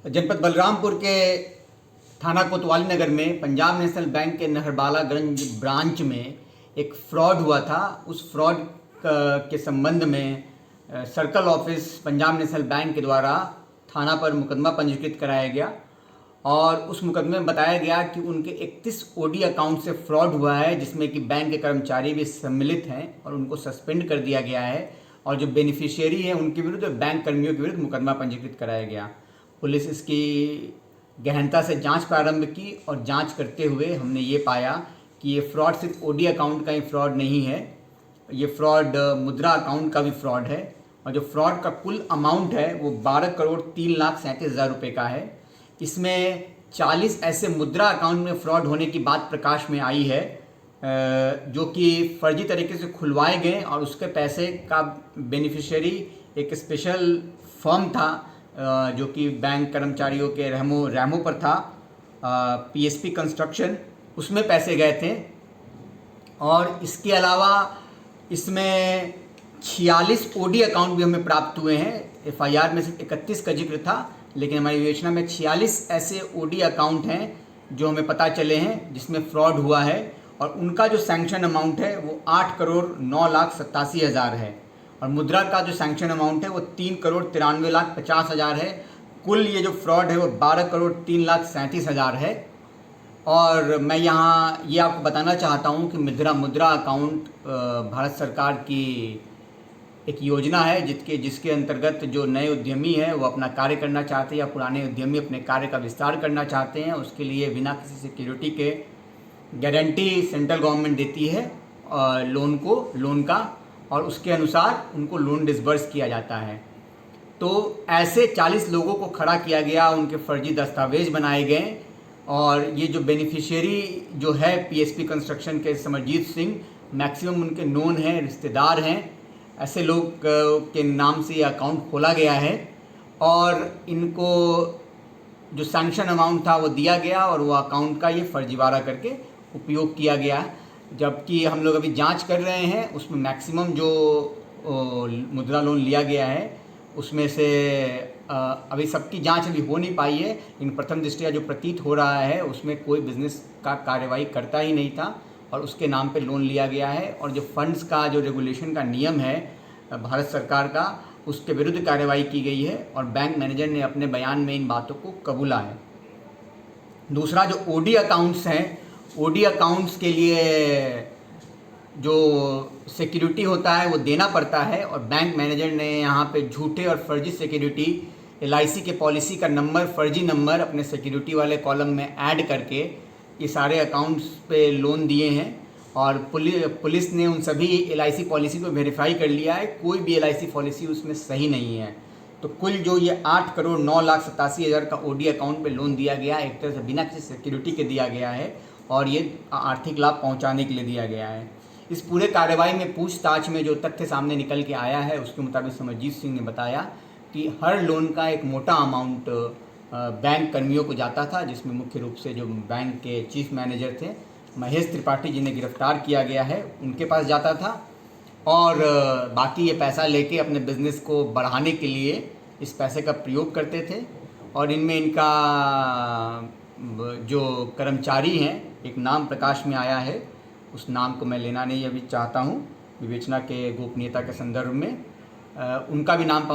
जनपद बलरामपुर के थाना कोतवाली नगर में पंजाब नेशनल बैंक के नहरबालागंज ब्रांच में एक फ्रॉड हुआ था। उस फ्रॉड के संबंध में circle office Punjab national bank के द्वारा थाना पर मुकदमा पंजीकृत कराया गया और उस मुकदमे में बताया गया कि उनके 31 ओडी अकाउंट से फ्रॉड हुआ है, जिसमें कि बैंक के कर्मचारी भी सम्मिलित हैं और उनको सस्पेंड कर दिया गया है और जो बेनिफिशियरी हैं उनके विरुद्ध, बैंक कर्मियों के विरुद्ध मुकदमा पंजीकृत कराया गया। पुलिस इसकी गहनता से जांच प्रारंभ की और जांच करते हुए हमने ये पाया कि ये फ्रॉड सिर्फ ओडी अकाउंट का ही फ्रॉड नहीं है, ये फ्रॉड मुद्रा अकाउंट का भी फ्रॉड है और जो फ्रॉड का कुल अमाउंट है वो 12,03,37,000 रुपये का है। इसमें 40 ऐसे मुद्रा अकाउंट में फ्रॉड होने की बात प्रकाश में आई है जो कि फर्जी तरीके से खुलवाए गए और उसके पैसे का बेनिफिशियरी एक स्पेशल फर्म था जो कि बैंक कर्मचारियों के रहमों पर था, पीएसपी कंस्ट्रक्शन, उसमें पैसे गए थे। और इसके अलावा इसमें 46 ओडी अकाउंट भी हमें प्राप्त हुए हैं। एफआईआर में सिर्फ 31 का जिक्र था, लेकिन हमारी विवेचना में 46 ऐसे ओडी अकाउंट हैं जो हमें पता चले हैं जिसमें फ्रॉड हुआ है और उनका जो सैंक्शन अमाउंट है वो 8,09,87,000 है और मुद्रा का जो सैंक्शन अमाउंट है वो 3,93,50,000 है। कुल ये जो फ्रॉड है वो 12,03,37,000 है। और मैं यहाँ ये आपको बताना चाहता हूँ कि मुद्रा अकाउंट भारत सरकार की एक योजना है जिसके अंतर्गत जो नए उद्यमी हैं वो अपना कार्य करना चाहते हैं या पुराने उद्यमी अपने कार्य का विस्तार करना चाहते हैं, उसके लिए बिना किसी सिक्योरिटी के गारंटी सेंट्रल गवर्नमेंट देती है लोन का और उसके अनुसार उनको लोन डिसबर्स किया जाता है। तो ऐसे 40 लोगों को खड़ा किया गया, उनके फर्जी दस्तावेज बनाए गए और ये जो बेनिफिशियरी जो है पीएसपी कंस्ट्रक्शन के समरजीत सिंह, मैक्सिमम उनके नोन हैं, रिश्तेदार हैं, ऐसे लोग के नाम से ये अकाउंट खोला गया है और इनको जो सैंक्शन अमाउंट था वो दिया गया और वो अकाउंट का ये फर्जीवाड़ा करके उपयोग किया गया। जबकि हम लोग अभी जांच कर रहे हैं, उसमें मैक्सिमम जो मुद्रा लोन लिया गया है उसमें से अभी सबकी जांच अभी हो नहीं पाई है, लेकिन प्रथम दृष्टया जो प्रतीत हो रहा है उसमें कोई बिजनेस का कार्रवाई करता ही नहीं था और उसके नाम पे लोन लिया गया है। और जो फंड्स का जो रेगुलेशन का नियम है भारत सरकार का, उसके विरुद्ध कार्रवाई की गई है और बैंक मैनेजर ने अपने बयान में इन बातों को कबूला है। दूसरा, जो ओडी अकाउंट्स हैं, ओडी अकाउंट्स के लिए जो सिक्योरिटी होता है वो देना पड़ता है और बैंक मैनेजर ने यहाँ पे झूठे और फर्जी सिक्योरिटी, एलआईसी के पॉलिसी का नंबर, फर्जी नंबर अपने सिक्योरिटी वाले कॉलम में ऐड करके ये सारे अकाउंट्स पे लोन दिए हैं और पुलिस ने उन सभी एलआईसी पॉलिसी को वेरीफाई कर लिया है, कोई भी एलआईसी पॉलिसी उसमें सही नहीं है। तो कुल जो ये 8,09,87,000 का ओडी अकाउंट पे लोन दिया गया, एक तरह से बिना किसी सिक्योरिटी के दिया गया है और ये आर्थिक लाभ पहुंचाने के लिए दिया गया है। इस पूरे कार्रवाई में पूछताछ में जो तथ्य सामने निकल के आया है उसके मुताबिक समरजीत सिंह ने बताया कि हर लोन का एक मोटा अमाउंट बैंक कर्मियों को जाता था, जिसमें मुख्य रूप से जो बैंक के चीफ मैनेजर थे महेश त्रिपाठी, जिन्हें गिरफ्तार किया गया है, उनके पास जाता था और बाकी ये पैसा लेके अपने बिजनेस को बढ़ाने के लिए इस पैसे का प्रयोग करते थे। और इनमें इनका जो कर्मचारी हैं, एक नाम प्रकाश में आया है, उस नाम को मैं लेना नहीं अभी चाहता हूँ विवेचना के गोपनीयता के संदर्भ में, उनका भी नाम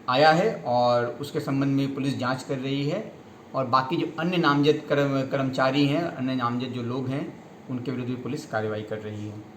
आया है और उसके संबंध में पुलिस जांच कर रही है और बाकी जो अन्य नामजद कर्मचारी हैं, अन्य नामजद जो लोग हैं, उनके विरुद्ध भी पुलिस कार्रवाई कर रही है।